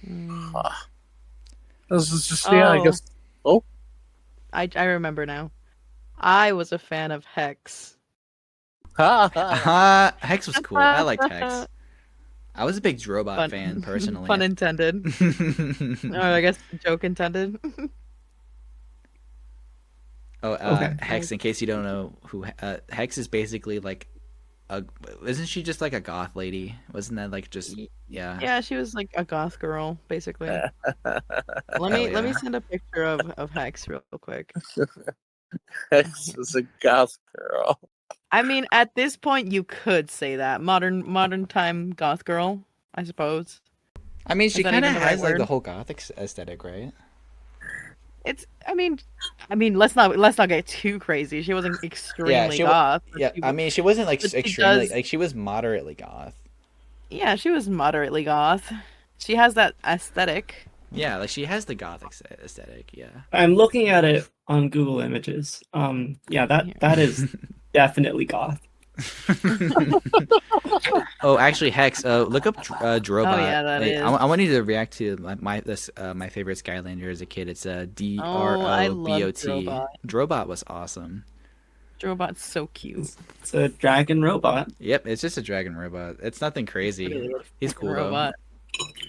Mm. This is just, yeah, I Oh, guess. Oh, I remember now. I was a fan of Hex. ha ha. Hex was cool. I liked Hex. I was a big Drobot fan Fun, personally. pun intended. Or I guess joke intended. Oh, Okay. Hex. In case you don't know who Hex is, basically like a. Isn't she just like a goth lady? Wasn't that like just yeah? Yeah, she was like a goth girl, basically. Let Hell me yeah. send a picture of Hex real quick. Hex is a goth girl. I mean, at this point, you could say that modern time goth girl, I suppose. I mean, Is she that kind of even the right has like the word? whole gothic aesthetic, right? It's. I mean, let's not get too crazy. She wasn't Yeah, extremely goth, but yeah. she I mean, she wasn't like but she extremely does. like she was moderately goth. Yeah, she was moderately goth. She has that aesthetic. Yeah, like she has the gothic aesthetic. Yeah. I'm looking at it on Google Images. Yeah, Here. that is definitely goth. Oh, actually, Hex. Look up Drobot. Oh yeah, that Wait, is. I want you to react to my favorite Skylander as a kid. It's Oh, I love Drobot. Drobot. Drobot was awesome. Robot's so cute. It's a dragon robot. Yep, it's just a dragon robot. It's nothing crazy. Literally a He's fucking cool robot.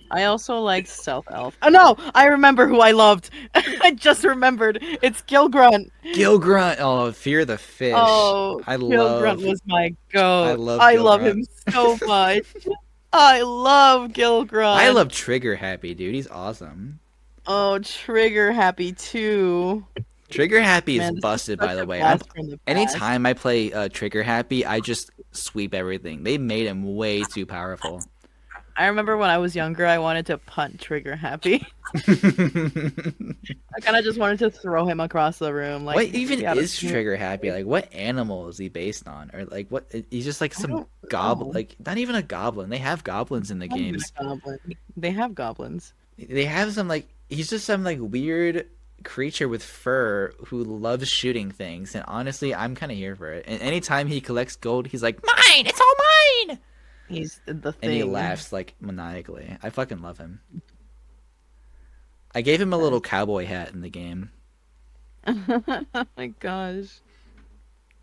I also like Stealth Elf. Oh no! I remember who I loved. I just remembered. It's Gilgrunt. though. Gilgrunt. Oh, Fear the Fish. Oh, I Gilgrunt love. was my goat. love I love Gilgrunt. him so much. I love Gilgrunt. I love Trigger Happy, dude. He's awesome. Oh, Trigger Happy too. Trigger Happy is Man, this is busted, such by the a way. blast from the past. Anytime I play Trigger Happy, I just sweep everything. They made him way too powerful. I remember when I was younger, I wanted to punt Trigger Happy. I kind of just wanted to throw him across the room. Like, what even get out of is here. Trigger Happy? Like, what animal is he based on? Or like, what? He's just like some don't goblin. know. Like, not even a goblin. They have goblins in the Not even games. a goblin. They have goblins. They have some like he's just some like weird creature with fur who loves shooting things. And honestly, I'm kind of here for it. And anytime he collects gold, he's like, "Mine! It's all mine!" He's the thing. And he laughs like maniacally. I fucking love him. I gave him a little cowboy hat in the game. Oh my gosh.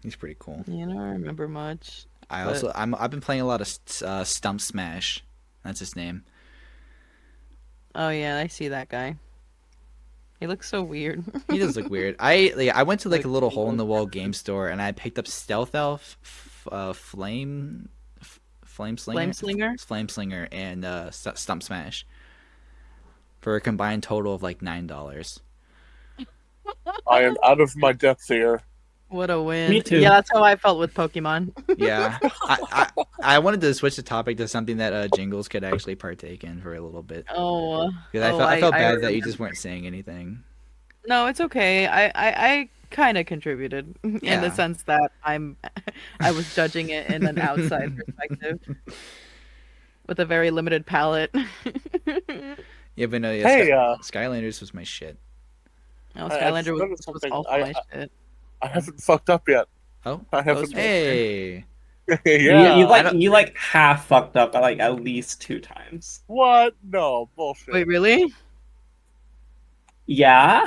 He's pretty cool. You don't remember much. I've been playing a lot of Stump Smash. That's his name. Oh yeah, I see that guy. He looks so weird. He does look weird. I went to like a little hole in the wall game store and I picked up Stealth Elf, Flame Slinger, and Stump Smash for a combined total of like $9. I am out of my depth here. What a win. Me too. Yeah, that's how I felt with Pokemon. Yeah, I wanted to switch the topic to something that Jingles could actually partake in for a little bit Oh. because I felt bad that you just weren't saying anything. No, it's okay. I kind of contributed in Yeah. the sense that I was judging it in an outside perspective with a very limited palette. Yeah, but no, yeah, Hey, Skylanders was my shit. No, I Skylander forgot was something. also I- my shit. I haven't fucked up yet. Oh, I haven't. hey, Yeah. You like half fucked up like at least 2 times. What? No bullshit. Wait, really? Yeah?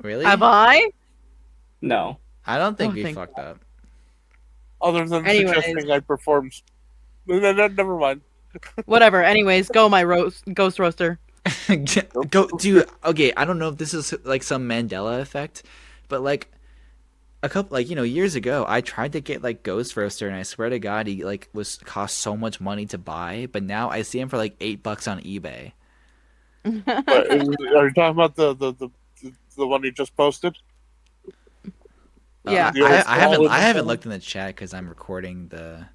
really? Have I? No. I don't think Oh, we thank fucked up. Other than Anyways. suggesting I performed. Never mind. Whatever. Anyways, go my ghost roaster. Go, dude. Okay, I don't know if this is like some Mandela effect, but like a couple, like years ago, I tried to get like Ghost Roaster, and I swear to God, he like cost so much money to buy, but now I see him for like $8 on eBay. But are you talking about the one you just posted? Yeah. I haven't looked in the chat because I'm recording the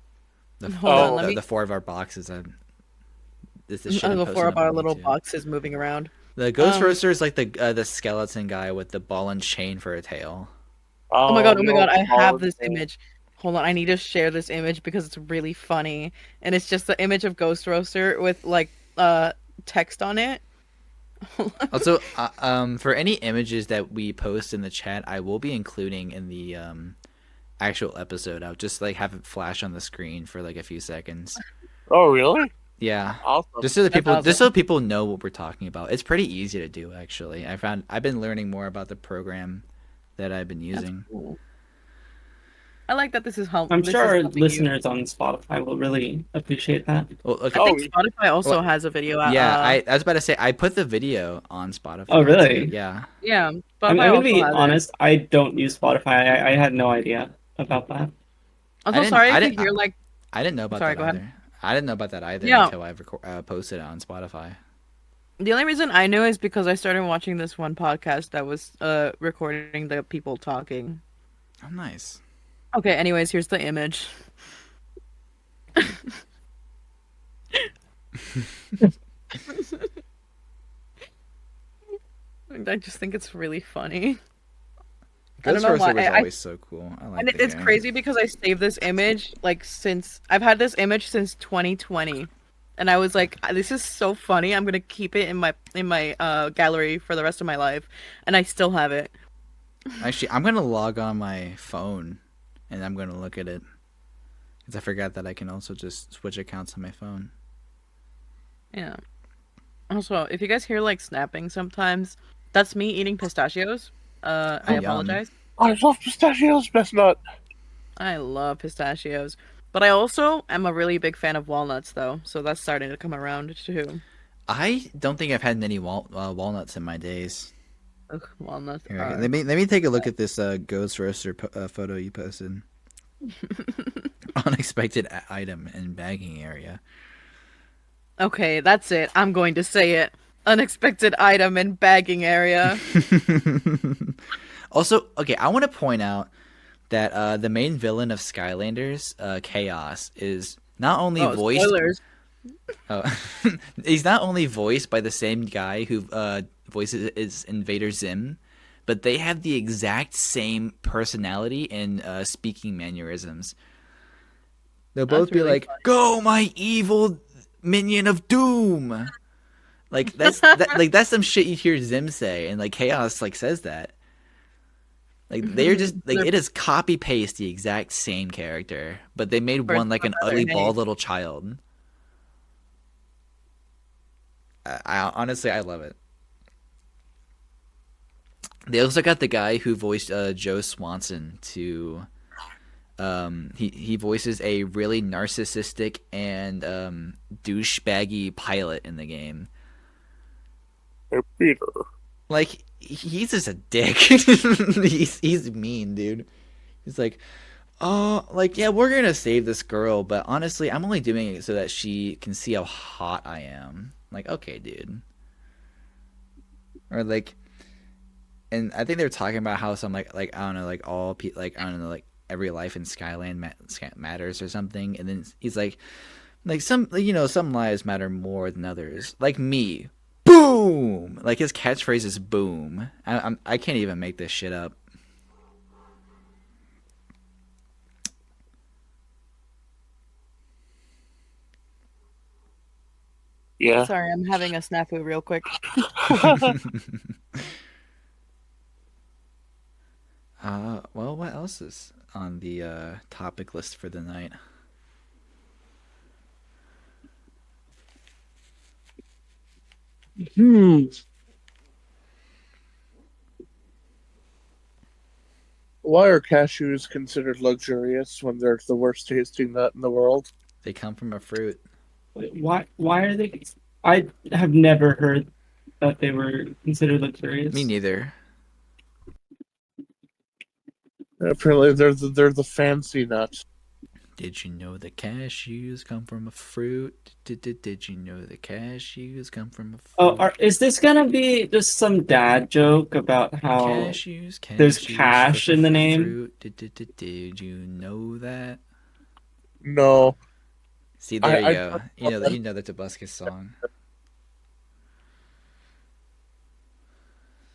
Hold on, let me. the 4 of our boxes. This shit The I'm 4 of posting our on little YouTube. boxes moving around. The Ghost Roaster is like the skeleton guy with the ball and chain for a tail. Oh my god, I have this image. image. Hold on, I need to share this image because it's really funny. And it's just the image of Ghost Roaster with like text on it. Also, for any images that we post in the chat, I will be including in the actual episode. I'll just like have it flash on the screen for like a few seconds. Oh, really? Yeah, Awesome. just so that people, awesome. just so people know what we're talking about. It's pretty easy to do, actually. I've been learning more about the program that I've been using. Cool. I like that this is helpful. I'm sure our listeners on Spotify will really appreciate that. Well, okay. I think Oh, Spotify also well, has a video. Yeah, I was about to say I put the video on Spotify. Oh, really? too. Yeah. yeah. I'm Spotify gonna also be has it. honest, I don't use Spotify. I had no idea about that. I'm I so didn't- sorry I if you didn't- hear like. I didn't know about Sorry, that go ahead. either. I didn't know about that either Yeah. until I posted it on Spotify. The only reason I knew is because I started watching this one podcast that was recording the people talking. Oh, nice. Okay, anyways, here's the image. I just think it's really funny. I don't Ghost know Roaster why. was always so cool. I like And the it's game. crazy because I saved this image like since I've had this image since 2020, and I was like, "This is so funny. I'm gonna keep it in my gallery for the rest of my life," and I still have it. Actually, I'm gonna log on my phone, and I'm gonna look at it, because I forgot that I can also just switch accounts on my phone. Yeah. Also, if you guys hear like snapping sometimes, that's me eating pistachios. I Oh, yum. apologize. I love pistachios, best nut. I love pistachios. But I also am a really big fan of walnuts, though, so that's starting to come around too. I don't think I've had many walnuts in my days. Ugh, walnuts Here, are. let me take a look at this ghost roaster photo you posted. Unexpected item in bagging area. Okay, that's it. I'm going to say it. Unexpected item in bagging area. Also, okay, I want to point out that the main villain of Skylanders, Chaos, is not only Oh, voiced. spoilers. Oh, he's not only voiced by the same guy who voices is Invader Zim, but they have the exact same personality and speaking mannerisms. They'll both That's be really like, "Go, my evil minion of doom!" Like that's some shit you hear Zim say, and like Chaos like says that. Like they're just like They're it is copy paste the exact same character, but they made first one like an brother, ugly hey. bald little child. I honestly I love it. They also got the guy who voiced Joe Swanson to he voices a really narcissistic and douchebaggy pilot in the game. Hey, Peter. Like he's just a dick. he's mean, dude. He's like, oh, like yeah, we're gonna save this girl, but honestly, I'm only doing it so that she can see how hot I am. Like, okay, dude. Or like, and I think they were talking about how some like I don't know, like like I don't know, like every life in Skyland matters or something, and then he's like some some lives matter more than others. Like me, boom. Like his catchphrase is boom. I can't even make this shit up. Yeah. Sorry, I'm having a snafu real quick. Well, what else is on the topic list for the night? Why are cashews considered luxurious when they're the worst tasting nut in the world? They come from a fruit. Why are they? I have never heard that they were considered luxurious. Me neither. Apparently, they're the fancy nut. Did you know the cashews come from a fruit? Did you know the cashews come from a fruit? Oh, is this gonna be just some dad joke about how cashews, there's cash in the name? Fruit. Did you know that? No. See, there you go. You know the Tobuscus song.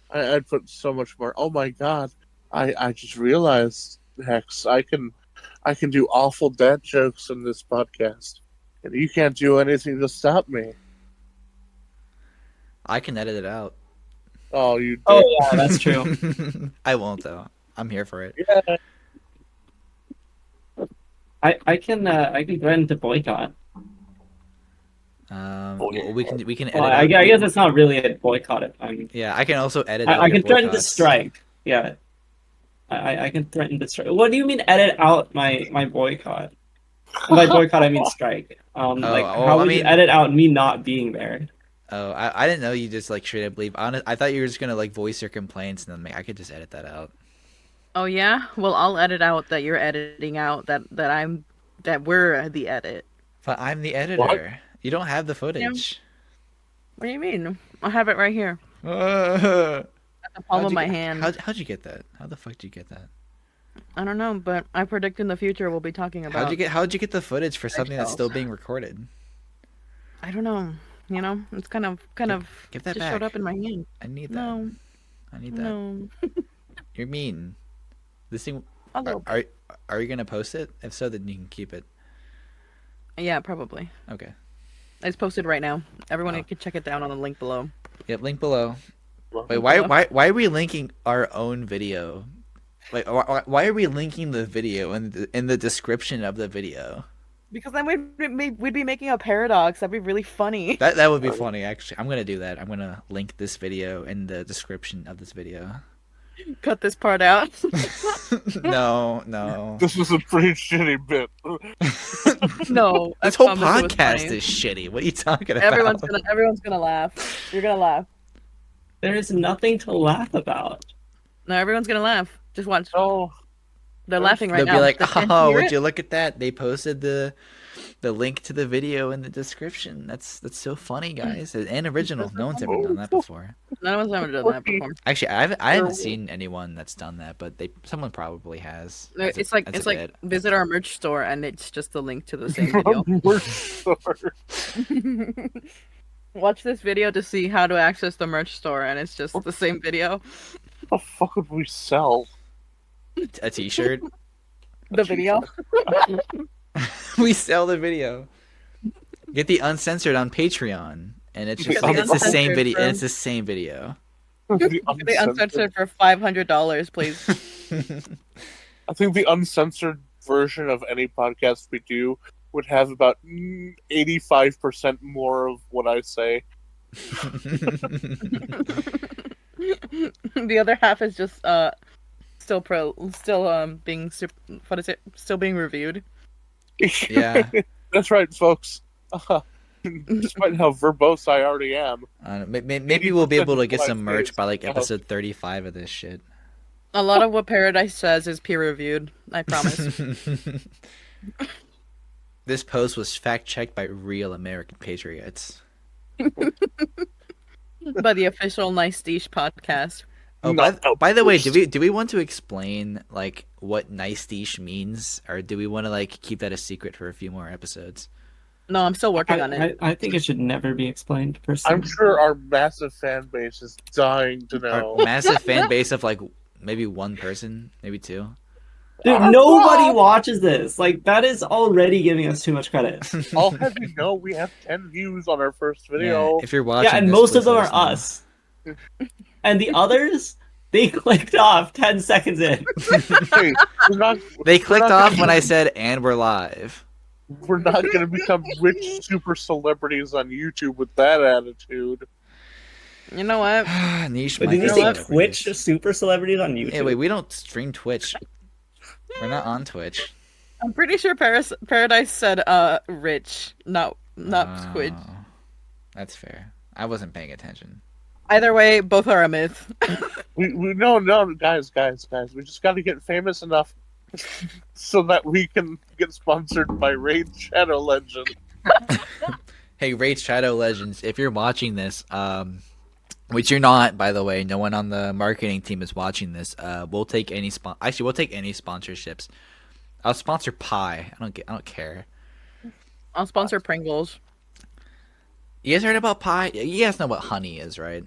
I'd put so much more. Oh my god! I just realized, Hex, I can do awful dad jokes in this podcast, and you can't do anything to stop me. I can edit it out. Oh, you did. Oh yeah, that's true. I won't though. I'm here for it. Yeah. I can threaten to boycott. We can edit. Well, I guess it's not really a boycott. Yeah, I can also edit. I can threaten to strike. Yeah, I can threaten to strike. What do you mean edit out my boycott? By boycott, I mean strike. How would you edit out me not being there? Oh, I didn't know you just like straight up leave. I thought you were just gonna like voice your complaints and then I could just edit that out. Oh yeah? Well, I'll edit out that you're editing out that we're the edit. But I'm the editor. What? You don't have the footage. What do you mean? I have it right here. How'd At the palm of my hand. How'd you get that? How the fuck did you get that? I don't know, but I predict in the future we'll be talking about. How'd you get the footage for something that's still being recorded? I don't know. You know, it's kind of Give that just back. showed up in my hand. I need that. No. I need that. No. You're mean. This thing. A little Are you gonna post it? If so, then you can keep it. Yeah, probably. Okay. It's posted right now. Everyone Oh. can check it down on the link below. Yep. Link below. Wait. Why are we linking our own video? Like, why are we linking the video in the description of the video? Because then we'd be making a paradox. That'd be really funny. That would be funny, actually. I'm gonna do that. I'm gonna link this video in the description of this video. Cut this part out. No. This is a pretty shitty bit. No, I This whole promise it was podcast funny. is shitty. What are you talking about? Everyone's gonna laugh. You're gonna laugh. There's nothing to laugh about. No, everyone's gonna laugh. Just watch. Oh, They're laughing right They'll now. be like, They can't "Oh, hear would it. you look at that? They posted the link to the video in the description. That's so funny, guys, and original. No one's ever done that before. No one's ever done that before. Actually, I haven't seen anyone that's done that, but someone probably has. No, As a- it's like as a bit. visit our merch store and it's just the link to the same video. merch store. Watch this video to see how to access the merch store and it's just the same video. What the fuck would we sell? a T-shirt. The video. We sell the video. Get the uncensored on Patreon, and it's just The it's the same uncensored, video. bro. And it's the same video. The The uncensored for $500, please. I think the uncensored version of any podcast we do would have about 85% more of what I say. The other half is just still being what is it? Still being reviewed. Yeah. That's right, folks. Despite how verbose I already am. Maybe we'll be able to get some 85 merch by like days. episode 35 of this shit. A lot of what Paradise says is peer reviewed. I promise. This post was fact checked by real American patriots. By the official Nicetysh podcast. Oh, Not by the way, outburst. do we want to explain like what Nicetysh means, or do we want to like keep that a secret for a few more episodes? No, I'm still working on it. I think it should never be explained, personally. I'm sure our massive fan base is dying to know. Our massive fan base of like maybe one person, maybe two. Dude, nobody watches this. Like, that is already giving us too much credit. I'll have you know we have 10 views on our first video. Yeah, if you're watching, Yeah, and this, most of please them let are us us. And the others, they clicked off 10 seconds in. Hey, we're not, know. They clicked not off gonna- when I said "and we're live." we're not going to become rich super celebrities on YouTube with that attitude. You know what? Niche. But did you micro say celebrities. Twitch super celebrities on YouTube? Hey, wait, we don't stream Twitch. We're not on Twitch. I'm pretty sure Paradise said rich, not Twitch. Oh, that's fair. I wasn't paying attention. Either way, both are a myth. We no, guys. We just got to get famous enough so that we can get sponsored by Raid Shadow Legend. Hey, Raid Shadow Legends, if you're watching this, which you're not, by the way, no one on the marketing team is watching this. We'll take any we'll take any sponsorships. I'll sponsor pie. I don't care. I'll sponsor Pringles. You guys heard about pie? You guys know what honey is, right?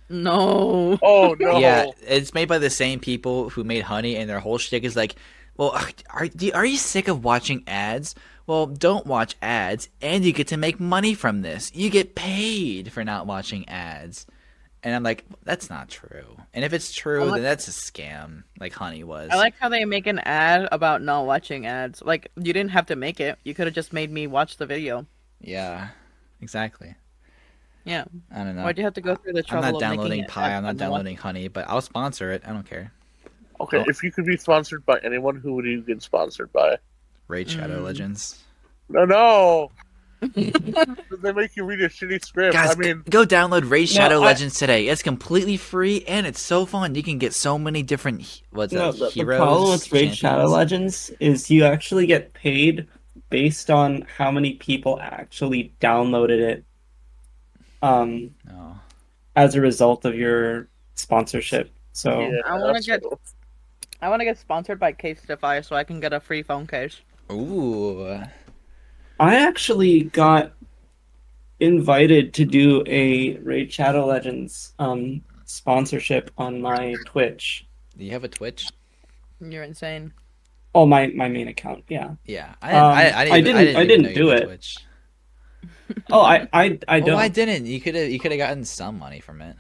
No. Oh no! Yeah, it's made by the same people who made honey, and their whole shtick is like, well, are you sick of watching ads? Well, don't watch ads, and you get to make money from this. You get paid for not watching ads. And I'm like, that's not true. And if it's true, then that's a scam, like honey was. I like how they make an ad about not watching ads. Like, you didn't have to make it. You could have just made me watch the video. Yeah, exactly. Yeah. I don't know. Why'd you have to go through the I'm trouble not of downloading making pie. it I'm not downloading honey, but I'll sponsor it. I don't care. Okay, if you could be sponsored by anyone, who would you get sponsored by? Raid Shadow Legends. No. They make you read a shitty script. Guys, I mean, go download Raid Shadow I- Legends today. It's completely free and it's so fun. You can get so many different The heroes. problem with Raid Shadow champions. Legends is you actually get paid based on how many people actually downloaded it Oh. as a result of your sponsorship. So yeah, I wanna that's get- cool. I want to get sponsored by Casetify so I can get a free phone case. Ooh. I actually got invited to do a Raid Shadow Legends sponsorship on my Twitch. Do you have a Twitch? You're insane. Oh, my main account, yeah. Yeah. I even didn't know you do had it. Twitch. Oh, I don't. Oh, I didn't. You could have gotten some money from it.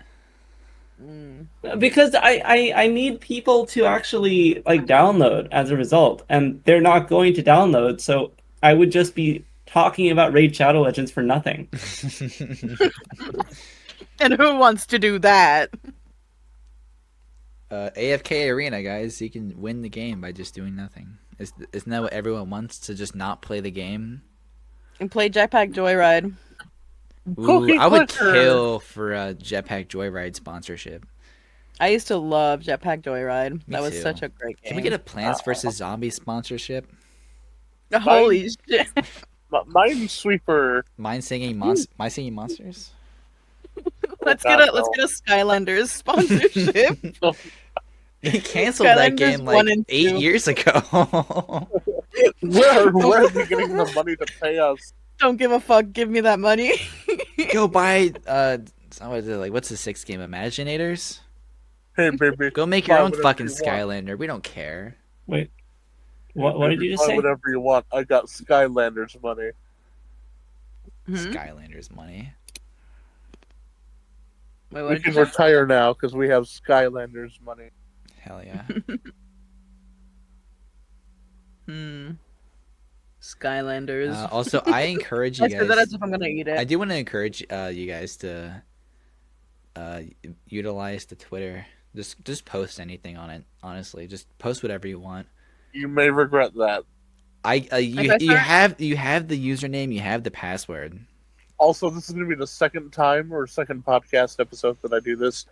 Because I need people to actually like download as a result, and they're not going to download, so I would just be talking about Raid Shadow Legends for nothing. And who wants to do that? AFK arena, guys. You can win the game by just doing nothing. Isn't that what everyone wants, to just not play the game? And play Jetpack Joyride. Ooh, Cookie I would clicker. kill for a Jetpack Joyride sponsorship. I used to love Jetpack Joyride. Me That was too. such a great game. Can we get a Plants vs Zombies sponsorship? Holy shit! Minesweeper. My singing monsters. Let's God, get a no. Skylanders sponsorship. They canceled that Skylanders game 1 like and 8 2. year ago. Where are they getting the money to pay us? Don't give a fuck. Give me that money. Go buy what's the 6th game? Imaginators? Hey, baby. Go make your buy own whatever fucking you want. Skylander. We don't care. Wait, Hey, what did baby, you just buy say? Whatever you want. I got Skylanders money. Hmm? Skylanders money. Wait, what We did can you say? retire now because we have Skylanders money. Hell yeah. Skylanders. Also, I encourage you I said that guys. as if I'm gonna eat it. I do want to encourage you guys to utilize the Twitter. Just post anything on it. Honestly, just post whatever you want. You may regret that. You have the username. You have the password. Also, this is going to be the second time or second podcast episode that I do this.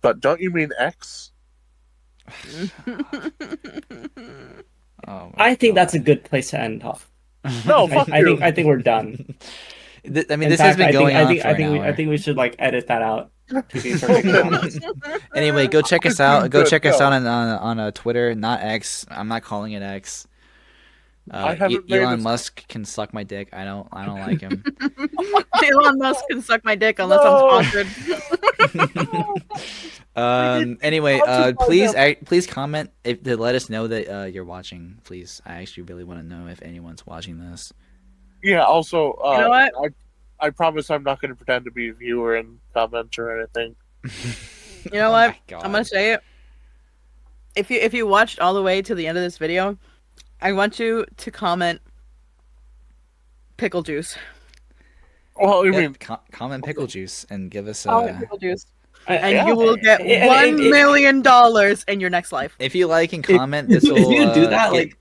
But don't you mean X? Oh, I think that's a good place to end off. No, fuck I you. think we're done. I mean, In this has fact, been going on for I an think hour. I think we should like edit that out. To be perfectly honest. Anyway, go check us out. Go Good, check us go. out on Twitter, not X. I'm not calling it X. I haven't made Elon it- Musk can suck my dick. I don't like him. Elon Musk can suck my dick unless No. I'm sponsored. Anyway, Sponsored by please comment to let us know that you're watching. Please, I actually really want to know if anyone's watching this. Yeah, also, You know what? I promise I'm not going to pretend to be a viewer and comment or anything. You know Oh what? my God. I'm gonna say it. If you watched all the way to the end of this video, I want you to comment pickle juice. Well, I Yep, mean, comment pickle juice and give us Comment pickle juice. And Yeah. you will get And $1 million in your next life. if you like and comment. This if will you do that, like,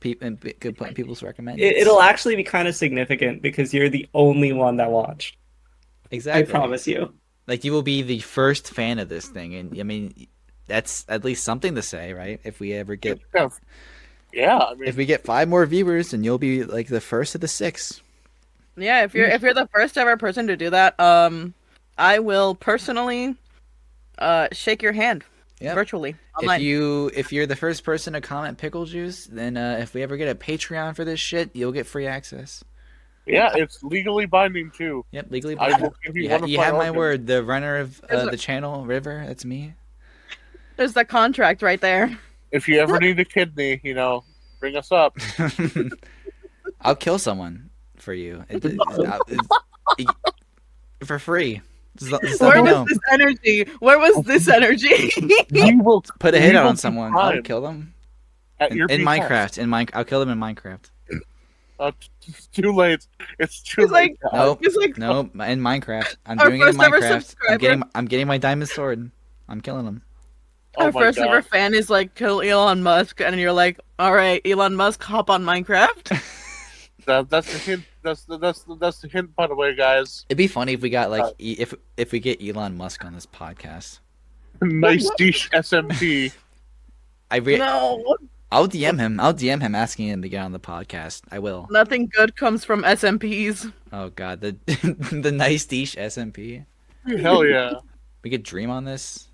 good people's recommend. It'll actually be kind of significant because you're the only one that watched. Exactly. I promise you. Like, you will be the first fan of this thing, and I mean, that's at least something to say, right? If we ever get yeah, I mean, if we get 5 more viewers, then you'll be like the first of the 6. Yeah, if you're the first ever person to do that, I will personally shake your hand Yep. virtually online. If you're the first person to comment pickle juice, then if we ever get a Patreon for this shit, you'll get free access. yeah, it's legally binding too. Yep, legally I binding. will give you You, one of you my have my organs. word. The runner of There's the channel, River, that's me. There's the contract right there. If you ever need a kidney, bring us up. I'll kill someone for you. For free. Just let Where me was know. this energy? Where was this energy? We will Put a hit we out will on someone. I'll time kill them. at In your behest. Minecraft. I'll kill them in Minecraft. It's too late. It's too He's late. like- guys. Nope. He's like, Nope. In Minecraft. I'm Our doing it in first ever Minecraft. subscriber. I'm getting my diamond sword. I'm killing them. Oh our my first God. ever fan is like, kill Elon Musk, and you're like, all right, Elon Musk, hop on Minecraft. That's the hint. That's the hint. By the way, guys. It'd be funny if we got like if we get Elon Musk on this podcast. Nicetysh SMP. No, I'll DM him. I'll DM him asking him to get on the podcast. I will. nothing good comes from SMPs. Oh God, the the Nicetysh SMP. Hell yeah. We could dream on this.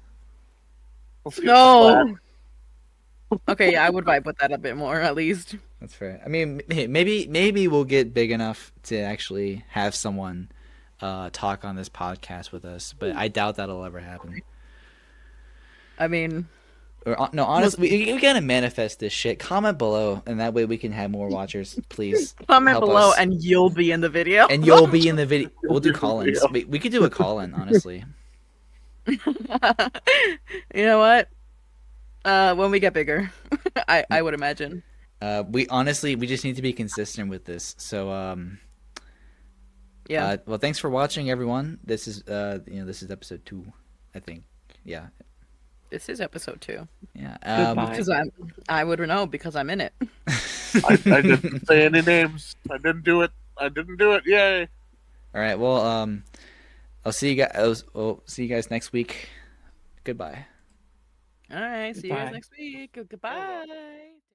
Let's get No. Okay, yeah, I would vibe with that a bit more, at least. That's fair. I mean, maybe we'll get big enough to actually have someone talk on this podcast with us, but I doubt that'll ever happen. I mean, Or, no, honestly, we gotta manifest this shit. Comment below, and that way we can have more watchers. Please comment help below us. and you'll be in the video. And you'll be in the video. We'll do call-ins. We could do a call-in, honestly. You know what? When we get bigger, I would imagine. We just need to be consistent with this. So Yeah. well, thanks for watching, everyone. This is this is episode 2, I think. Yeah. This is episode 2. Yeah. Goodbye. Because I would know because I'm in it. I didn't say any names. I didn't do it. Yay! All right. Well, I'll see you guys. I'll see you guys next week. Goodbye. All right. See you guys Goodbye. next week. Goodbye.